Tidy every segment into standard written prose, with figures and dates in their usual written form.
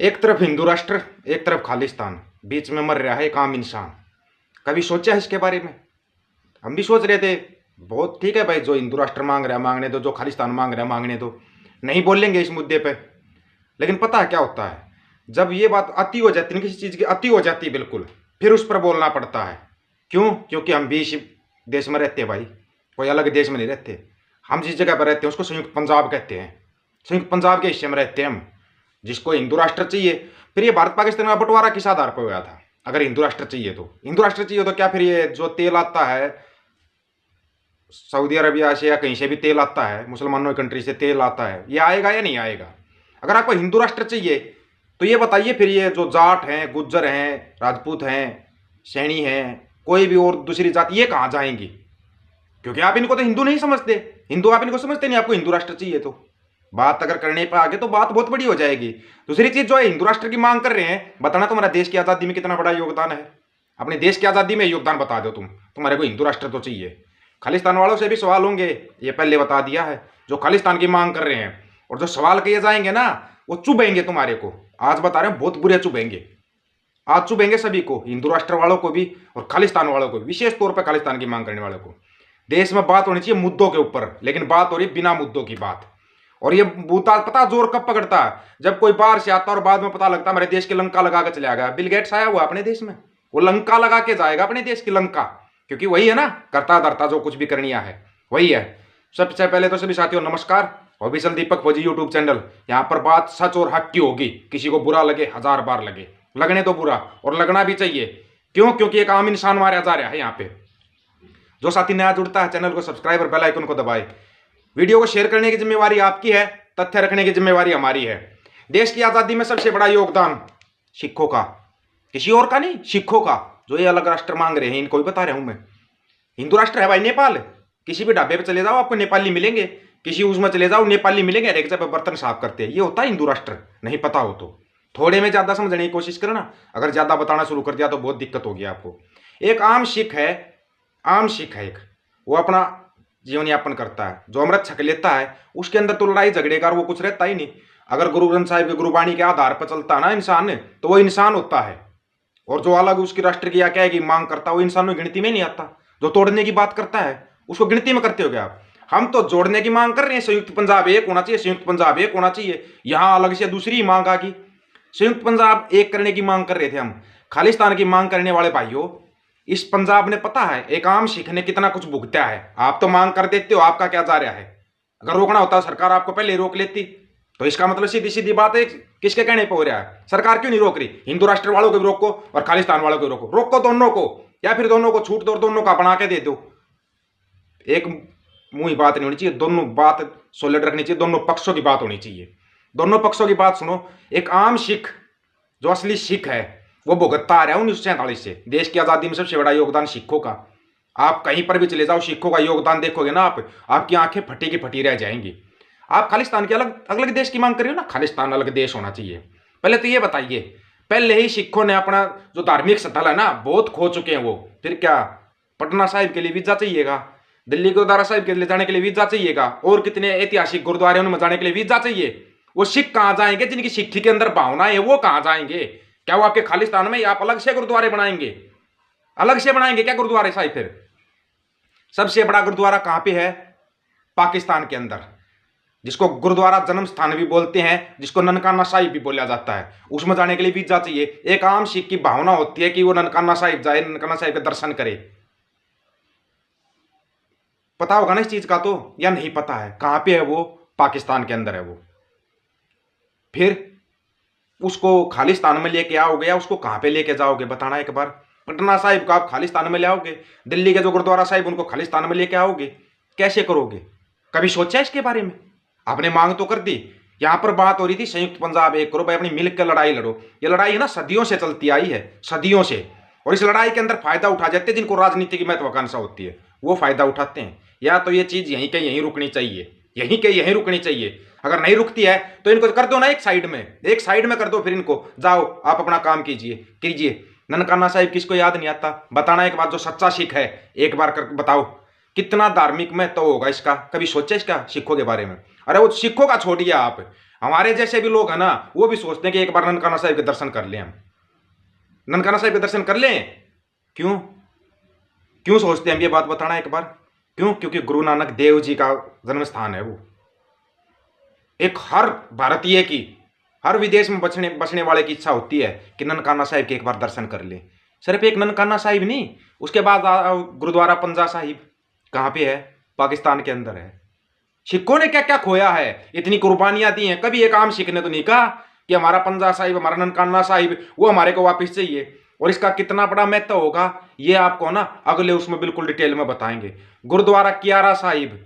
एक तरफ हिंदू राष्ट्र, एक तरफ खालिस्तान, बीच में मर रहा है एक आम इंसान। कभी सोचा है इसके बारे में? हम भी सोच रहे थे, बहुत ठीक है भाई, जो हिंदू राष्ट्र मांग रहा है मांगने दो, जो खालिस्तान मांग रहा है मांगने दो, नहीं बोलेंगे इस मुद्दे पे। लेकिन पता है क्या होता है, जब ये बात अति हो जाती है, किसी चीज़ की अति हो जाती है बिल्कुल, फिर उस पर बोलना पड़ता है। क्यों? क्योंकि हम भी इस देश में रहते हैं भाई, कोई अलग देश में नहीं रहते। हम जिस जगह पर रहते हैं उसको संयुक्त पंजाब कहते हैं। संयुक्त पंजाब के हिस्से में रहते हैं हम, जिसको हिंदू राष्ट्र चाहिए। फिर ये भारत पाकिस्तान का बंटवारा किस आधार पर हुआ था? अगर हिंदू राष्ट्र चाहिए तो, हिंदू राष्ट्र चाहिए तो क्या फिर ये जो तेल आता है सऊदी अरबिया से या कहीं से भी तेल आता है, मुसलमानों की कंट्री से तेल आता है, ये आएगा या नहीं आएगा? अगर आपको हिंदू राष्ट्र चाहिए तो ये बताइए, फिर ये जो जाट हैं, गुज्जर हैं, राजपूत हैं, सैनी हैं, कोई भी और दूसरी जाति, ये कहाँ जाएंगी? क्योंकि आप इनको तो हिंदू नहीं समझते। हिंदू आप इनको समझते नहीं, आपको हिंदू राष्ट्र चाहिए तो बात अगर करने पर आगे तो बात बहुत बड़ी हो जाएगी। दूसरी चीज जो है, हिंदू राष्ट्र की मांग कर रहे हैं, बताना तुम्हारा देश की आज़ादी में कितना बड़ा योगदान है। अपने देश की आज़ादी में योगदान बता दो तुम्हारे को हिंदू राष्ट्र तो चाहिए। खालिस्तान वालों से भी सवाल होंगे, ये पहले बता दिया है, जो खालिस्तान की मांग कर रहे हैं। और जो सवाल किए जाएंगे ना, वो चुभेंगे तुम्हारे को। आज बता रहे हैं, बहुत बुरे चुभेंगे। आज चुभेंगे सभी को, हिंदू राष्ट्र वालों को भी और खालिस्तान वालों को, विशेष तौर पर खालिस्तान की मांग करने वालों को। देश में बात होनी चाहिए मुद्दों के ऊपर, लेकिन बात हो रही बिना मुद्दों की बात। और ये बूता पता जोर कब पकड़ता है? जब कोई बाहर से आता और बाद में पता लगता है मेरे देश की लंका लगा के चला गया। बिल गेट्स आया हुआ अपने देश में, वो लंका लगा के जाएगा अपने देश की लंका, क्योंकि वही है ना, करता धरता जो कुछ भी करनिया है वही है। सबसे पहले तो सभी साथियों नमस्कार, ऑफिशियल दीपक फौजी यूट्यूब चैनल। यहाँ पर बात सच और हक की होगी, किसी को बुरा लगे, 1000 बार लगे, लगने तो बुरा, और लगना भी चाहिए। क्यों? क्योंकि एक आम इंसान मारा जा रहा है यहाँ पे। जो साथी नया जुड़ता है, चैनल को सब्सक्राइब और बेल आइकन को दबाए। वीडियो को शेयर करने की जिम्मेवारी आपकी है, तथ्य रखने की जिम्मेवारी हमारी है। देश की आज़ादी में सबसे बड़ा योगदान सिखों का, किसी और का नहीं, सिखों का, जो ये अलग राष्ट्र मांग रहे हैं, इनको भी बता रहा हूं मैं। हिंदू राष्ट्र है भाई नेपाल, किसी भी ढाबे पे चले जाओ आपको नेपाली मिलेंगे, किसी उसमें चले जाओ नेपाली मिलेंगे, हर एक जगह बर्तन साफ करते हैं। ये होता है हिंदू राष्ट्र। नहीं पता हो तो थोड़े में ज्यादा समझने की कोशिश करना, अगर ज्यादा बताना शुरू कर दिया तो बहुत दिक्कत होगी आपको। एक आम सिख है, आम सिख है एक, वो अपना जीवन यापन करता है, जो अमृत छक लेता है, उसके अंदर तो लड़ाई झगड़े का वो कुछ रहता ही नहीं। अगर गुरु ग्रंथ साहिब की गुरुबाणी के आधार पर चलता है ना इंसान, तो वो इंसान होता है। और जो अलग उसकी राष्ट्र की या क्या है कि मांग करता है, वो इंसानों की गिनती में नहीं आता। जो तोड़ने की बात करता है उसको गिनती में करते हो क्या आप? हम तो जोड़ने की मांग कर रहे हैं, संयुक्त पंजाब एक होना चाहिए, संयुक्त पंजाब एक होना चाहिए। यहां अलग से दूसरी मांग आ गई, संयुक्त पंजाब एक करने की मांग कर रहे थे हम। खालिस्तान की मांग करने वाले भाइयों, इस पंजाब ने पता है एक आम सिख ने कितना कुछ भुगता है। आप तो मांग कर देते हो, आपका क्या जा रहा है? अगर रोकना होता सरकार आपको पहले रोक लेती। तो इसका मतलब सीधी सीधी बात है, किसके कहने पर हो रहा है? सरकार क्यों नहीं रोक रही? हिंदू राष्ट्र वालों को भी रोको और खालिस्तान वालों को भी रोको, रोको दोनों को, या फिर दोनों को छूट दो और दोनों का बना के दे दो। एक मुंह बात नहीं होनी चाहिए, दोनों बात सॉलिड रखनी चाहिए, दोनों पक्षों की बात होनी चाहिए। दोनों पक्षों की बात सुनो। एक आम सिख, जो असली सिख है, वो भुगतता आ रहा है 1947 से। देश की आज़ादी में सबसे बड़ा योगदान सिखों का। आप कहीं पर भी चले जाओ, सिखों का योगदान देखोगे ना आप, आपकी आंखें फटी की फटी रह जाएंगी। आप खालिस्तान के अलग अलग देश की मांग करिए ना, खालिस्तान अलग देश होना चाहिए। पहले तो ये बताइए, पहले ही सिखों ने अपना जो धार्मिक स्थल है ना बहुत खो चुके हैं वो। फिर क्या पटना साहिब के लिए वीजा चाहिएगा, दिल्ली गुरुद्वारा साहिब के लिए जाने के लिए वीजा चाहिएगा, और कितने ऐतिहासिक गुरुद्वारे उनमें जाने के लिए वीजा चाहिए। वो सिख कहाँ जाएंगे? जिनकी सिक्खी के अंदर भावनाएं है वो कहाँ जाएंगे? क्या वो आपके खालिस्तान में आप अलग से गुरुद्वारे बनाएंगे? अलग से बनाएंगे क्या गुरुद्वारे साहिब? फिर सबसे बड़ा गुरुद्वारा कहां पे है? पाकिस्तान के अंदर, जिसको गुरुद्वारा जन्म स्थान भी बोलते हैं, जिसको ननकाना साहिब भी बोला जाता है। उसमें जाने के लिए वीजा चाहिए। एक आम सिख की भावना होती है कि वो ननकाना साहिब जाए, ननकाना साहिब के दर्शन करे। पता होगा ना इस चीज का तो, या नहीं पता है? कहां पे है वो? पाकिस्तान के अंदर है वो। फिर उसको खालिस्तान में लेके आओगे या उसको कहां पे लेके जाओगे? बताना एक बार। पटना साहिब को आप खालिस्तान में ले आओगे, दिल्ली के जो गुरुद्वारा साहिब उनको खालिस्तान में लेके आओगे, कैसे करोगे? कभी सोचा इसके बारे में? आपने मांग तो कर दी। यहां पर बात हो रही थी संयुक्त पंजाब एक करो भाई, अपनी मिल के लड़ाई लड़ो। ये लड़ाई है ना सदियों से चलती आई है, सदियों से। और इस लड़ाई के अंदर फायदा उठा जाते हैं जिनको राजनीति की महत्वाकांक्षा होती है, वो फायदा उठाते हैं। या तो ये चीज यहीं के यहीं रुकनी चाहिए, यहीं के यहीं रुकनी चाहिए। अगर नहीं रुकती है तो इनको कर दो ना एक साइड में, एक साइड में कर दो। फिर इनको जाओ आप अपना काम कीजिए कीजिए। ननकाना साहिब किसको याद नहीं आता? बताना एक बार, जो सच्चा सिख है एक बार कर बताओ, कितना धार्मिक महत्व होगा इसका? कभी सोचा इसका सिखों के बारे में? अरे वो सिखों का छोड़िए आप, हमारे जैसे भी लोग हैं ना, वो भी सोचते हैं कि एक बार ननकाना साहिब के दर्शन कर लें, हम ननकाना साहिब के दर्शन कर लें। क्यों क्यों सोचते हैं हम, ये बात बताना एक बार। क्यों? क्योंकि गुरु नानक देव जी का जन्म स्थान है वो। एक हर भारतीय की, हर विदेश में बचने बसने वाले की इच्छा होती है कि ननकाना साहिब के एक बार दर्शन कर ले। सिर्फ एक ननकाना साहिब नहीं, उसके बाद गुरुद्वारा पंजा साहिब कहाँ पे है? पाकिस्तान के अंदर है। सिखों ने क्या क्या खोया है, इतनी कुर्बानियां दी हैं। कभी एक आम सिख ने तो नहीं कहा कि हमारा पंजा साहिब, हमारा ननकाना साहिब वो हमारे को वापस चाहिए। और इसका कितना बड़ा महत्व होगा ये आपको ना अगले उसमें बिल्कुल डिटेल में बताएंगे। गुरुद्वारा कियारा साहिब,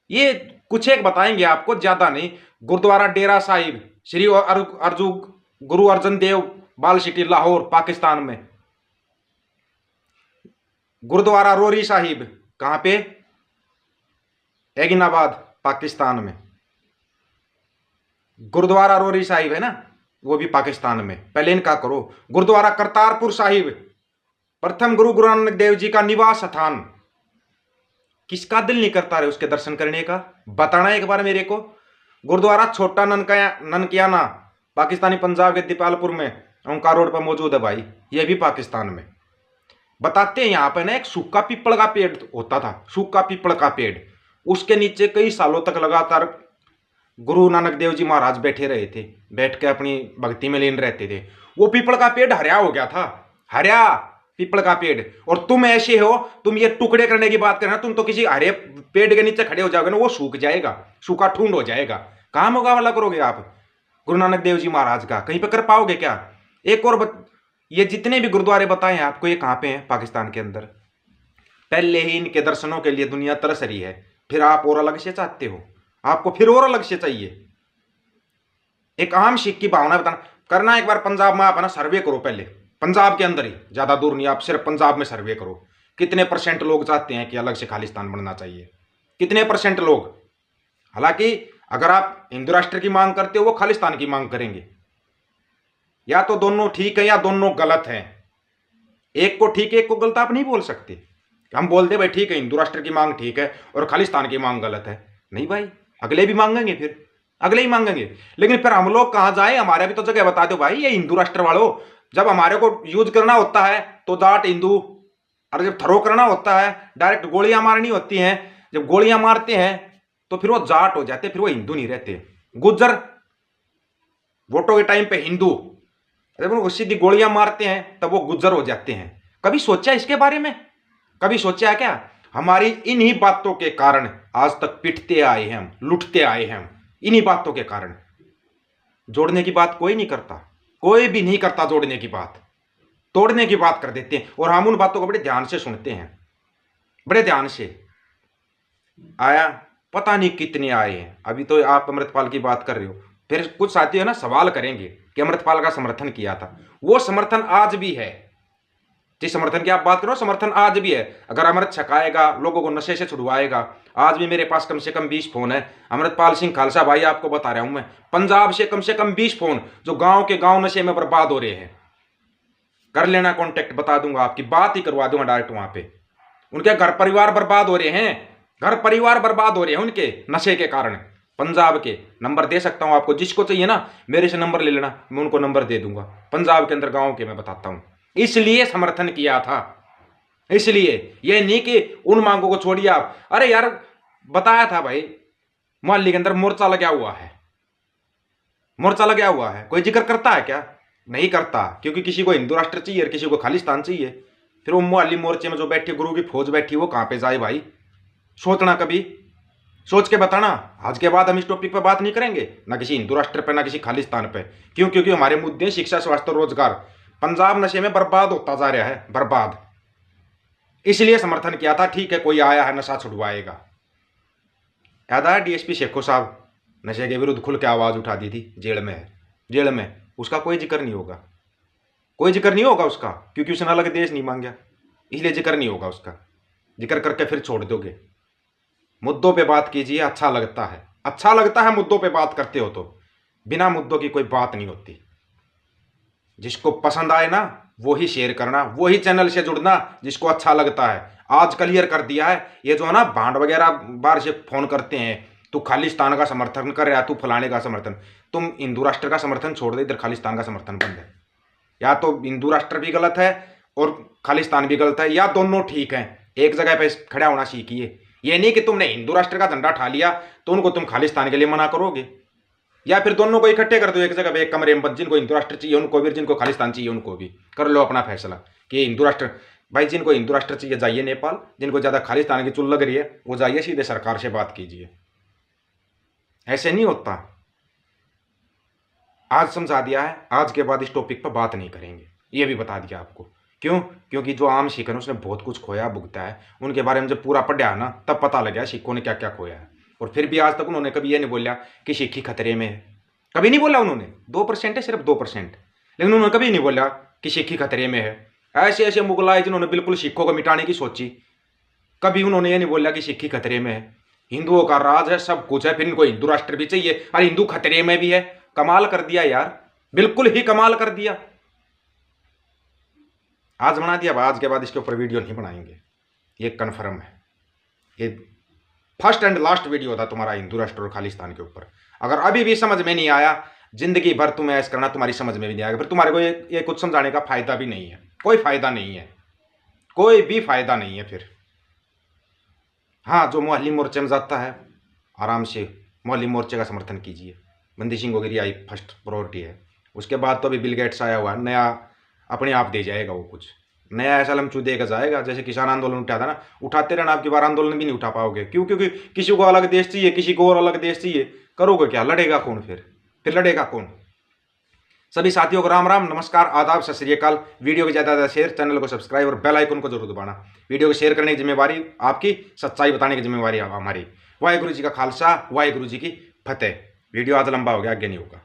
ये कुछ एक बताएंगे आपको, ज्यादा नहीं। गुरुद्वारा डेरा साहिब, श्री अर्जू गुरु अर्जन देव बाल सिटी लाहौर पाकिस्तान में। गुरुद्वारा रोरी साहिब कहां पे? एगिनाबाद पाकिस्तान में। गुरुद्वारा रोरी साहिब है ना, वो भी पाकिस्तान में। पहले इनका करो। गुरुद्वारा करतारपुर साहिब, प्रथम गुरु नानक देव जी का निवास स्थान। किसका दिल नहीं करता रहे उसके दर्शन करने का? बताना एक बार मेरे को। गुरुद्वारा छोटा ननकियाना पाकिस्तानी पंजाब के दीपालपुर में ओंकार रोड पर मौजूद है भाई, ये भी पाकिस्तान में। बताते हैं यहाँ पे ना एक सूखा पीपल का पेड़ होता था, सूखा पीपल का पेड़, उसके नीचे कई सालों तक लगातार गुरु नानक देव जी महाराज बैठे रहे थे, बैठ के अपनी भक्ति में लीन रहते थे। वो पीपल का पेड़ हरिया हो गया था, हरिया पीपल का पेड़। और तुम ऐसे हो, तुम ये टुकड़े करने की बात करना, तुम तो किसी हरे पेड़ के नीचे खड़े हो जाओगे ना, वो सूख जाएगा, सूखा ठूंड हो जाएगा। कहाँ मुकाबला करोगे आप गुरु नानक देव जी महाराज का? कहीं पे कर पाओगे क्या? एक और ये जितने भी गुरुद्वारे बताए हैं आपको, ये कहाँ पे हैं? पाकिस्तान के अंदर। पहले ही इनके दर्शनों के लिए दुनिया तरस रही है, फिर आप और अलग से चाहते हो, आपको फिर और अलग से चाहिए। एक आम सिख की भावना बताना करना। एक बार पंजाब में आप ना सर्वे करो, पहले पंजाब के अंदर ही, ज्यादा दूर नहीं, आप सिर्फ पंजाब में सर्वे करो। कितने % लोग चाहते हैं कि अलग से खालिस्तान बनना चाहिए? कितने % लोग? हालांकि अगर आप हिंदू राष्ट्र की मांग करते हो, वो खालिस्तान की मांग करेंगे। या तो दोनों ठीक है या दोनों गलत हैं। एक को ठीक है एक को गलत आप नहीं बोल सकते। हम बोलते भाई ठीक है हिंदू राष्ट्र की मांग ठीक है और खालिस्तान की मांग गलत है, नहीं भाई, अगले भी मांगेंगे, फिर अगले ही मांगेंगे। लेकिन फिर हम लोग कहां जाए? हमारे भी तो जगह बता दो भाई। ये हिंदू राष्ट्र वालों, जब हमारे को यूज करना होता है तो जाट हिंदू, और जब थ्रो करना होता है, डायरेक्ट गोलियां मारनी होती हैं, जब गोलियां मारते हैं तो फिर वो जाट हो जाते, फिर वो हिंदू नहीं रहते। गुज्जर वोटों के टाइम पे हिंदू, जब उनको सीधी गोलियां मारते हैं तब वो गुज्जर हो जाते हैं। कभी सोचा इसके बारे में? कभी सोचा है क्या? हमारी इन्हीं बातों के कारण आज तक पिटते आए हैं हम, लुटते आए हैं हम, इन्हीं बातों के कारण। जोड़ने की बात कोई नहीं करता, कोई भी नहीं करता जोड़ने की बात, तोड़ने की बात कर देते हैं। और हम उन बातों को बड़े ध्यान से सुनते हैं, बड़े ध्यान से। आया पता नहीं कितने आए हैं। अभी तो आप अमृतपाल की बात कर रहे हो, फिर कुछ साथी है ना सवाल करेंगे कि अमृतपाल का समर्थन किया था। वो समर्थन आज भी है, जिस समर्थन की आप बात करो, समर्थन आज भी है। अगर अमृत छकाएगा, लोगों को नशे से छुड़वाएगा। आज भी मेरे पास कम से कम 20 फोन है। अमृतपाल सिंह खालसा भाई आपको बता रहा हूं मैं, पंजाब से कम 20 फोन जो गांव के गांव नशे में बर्बाद हो रहे हैं। कर लेना कांटेक्ट, बता दूंगा, आपकी बात ही करवा दूंगा डायरेक्ट वहां पे। उनके घर परिवार बर्बाद हो रहे हैं, घर परिवार बर्बाद हो रहे हैं उनके नशे के कारण। पंजाब के नंबर दे सकता हूं आपको, जिसको चाहिए ना मेरे से नंबर ले लेना, मैं उनको नंबर दे दूंगा। पंजाब के अंदर गांव के मैं बताता हूं। इसलिए समर्थन किया था, इसलिए ये नहीं कि उन मांगों को छोड़िए आप। अरे यार बताया था भाई, मोहाली के अंदर मोर्चा लगा हुआ है, मोर्चा लगा हुआ है, कोई जिक्र करता है क्या? नहीं करता, क्योंकि किसी को हिंदू राष्ट्र चाहिए और किसी को खालिस्तान चाहिए। फिर वो मोहाली मोर्चे में जो बैठी गुरु की फौज बैठी, वो कहां पे जाए भाई? सोचना, कभी सोच के बताना। आज के बाद हम इस टॉपिक पर बात नहीं करेंगे, ना किसी हिंदू राष्ट्र पर, ना किसी खालिस्तान पे। क्यों? क्योंकि हमारे मुद्दे शिक्षा, स्वास्थ्य, रोजगार। पंजाब नशे में बर्बाद होता जा रहा है, बर्बाद। इसलिए समर्थन किया था। ठीक है, कोई आया है नशा छुड़वाएगा। याद आया डीएसपी शेखो साहब नशे के विरुद्ध खुल के आवाज उठा दी थी, जेल में है, जेल में। उसका कोई जिक्र नहीं होगा, कोई जिक्र नहीं होगा उसका, क्योंकि उसने अलग देश नहीं मांगा, इसलिए जिक्र नहीं होगा उसका। जिक्र करके फिर छोड़ दोगे। मुद्दों पे बात कीजिए, अच्छा लगता है, अच्छा लगता है मुद्दों पे बात करते हो तो। बिना मुद्दों की कोई बात नहीं होती। जिसको पसंद आए ना वो ही शेयर करना, वो ही चैनल से जुड़ना जिसको अच्छा लगता है। आज क्लियर कर दिया है। ये जो है ना भांड वगैरह बाहर से फोन करते हैं, तू खालिस्तान का समर्थन कर रहा, तू फलाने का समर्थन, तुम हिंदू राष्ट्र का समर्थन छोड़ दे, इधर खालिस्तान का समर्थन बंद है। या तो हिंदू राष्ट्र भी गलत है और खालिस्तान भी गलत है, या दोनों ठीक हैं। एक जगह पे खड़ा होना सीखिए। ये नहीं कि तुमने हिंदू राष्ट्र का झंडा उठा लिया तो उनको तुम खालिस्तान के लिए मना करोगे, या फिर दोनों को इकट्ठे कर दो एक जगह पे, एक कमरे में, जिनको हिंदू राष्ट्र चाहिए उनको भी, जिनको खालिस्तान चाहिए उनको भी, कर लो अपना फैसला कि हिंदू राष्ट्र। भाई जिनको हिंदू राष्ट्र चाहिए जाइए नेपाल, जिनको ज़्यादा खालिस्तान की चुल लग रही है वो जाइए सीधे सरकार से बात कीजिए। ऐसे नहीं होता। आज समझा दिया है, आज के बाद इस टॉपिक पर बात नहीं करेंगे, ये भी बता दिया आपको। क्यों? क्योंकि जो आम सिख है उसने बहुत कुछ खोया भुगता है, उनके बारे में जब पूरा पढ़ा ना तब पता लगा सिखों ने क्या क्या खोया है। और फिर भी आज तक उन्होंने कभी ये नहीं बोला कि सिक्खी खतरे में है, कभी नहीं बोला उन्होंने। 2% है, सिर्फ 2%, लेकिन उन्होंने कभी नहीं बोला कि सिक्खी खतरे में है। ऐसे ऐसे मुगल आए जिन्होंने बिल्कुल सिखों को मिटाने की सोची, कभी उन्होंने ये नहीं बोला कि सिक्खी खतरे में है। हिंदुओं का राज है, सब कुछ है, फिर इनको हिंदू राष्ट्र भी चाहिए, अरे हिंदू खतरे में भी है। कमाल कर दिया यार, बिल्कुल ही कमाल कर दिया। आज बना दिया, आज के बाद इसके ऊपर वीडियो नहीं बनाएंगे, ये कन्फर्म है। ये फर्स्ट एंड लास्ट वीडियो था तुम्हारा हिंदू राष्ट्र और खालिस्तान के ऊपर। अगर अभी भी समझ में नहीं आया, जिंदगी भर तुम्हें ऐसा करना, तुम्हारी समझ में भी नहीं आएगा, फिर तुम्हारे को ये कुछ समझाने का फायदा भी नहीं है, कोई फायदा नहीं है, कोई भी फायदा नहीं है फिर। हाँ, जो मोहल्ली मोर्चे में जाता है आराम से मोहल्ली मोर्चे का समर्थन कीजिए, बंदी सिंह वगैरह आई फर्स्ट प्रायोरिटी है। उसके बाद तो अभी बिल गेट्स आया हुआ है नया, अपने आप दे जाएगा वो कुछ नया, ऐसा लमचू देगा जाएगा। जैसे किसान आंदोलन उठा था ना, उठाते रहना, आपकी बार आंदोलन भी नहीं उठा पाओगे। क्यों? क्योंकि किसी को अलग देश चाहिए, किसी को और अलग देश चाहिए, करोगे क्या? लड़ेगा कौन फिर लड़ेगा कौन? सभी साथियों को राम राम, नमस्कार, आदाब, सत श्री अकाल। वीडियो को ज़्यादा शेयर, चैनल को सब्सक्राइब और बेल आइकन को जरूर दबाना। वीडियो को शेयर करने की जिम्मेवारी आपकी, सच्चाई बताने की जिम्मेवारी हमारी। वाहेगुरु जी का खालसा, वाहेगुरु जी की फतेह। वीडियो आज लंबा हो गया, आगे नहीं होगा।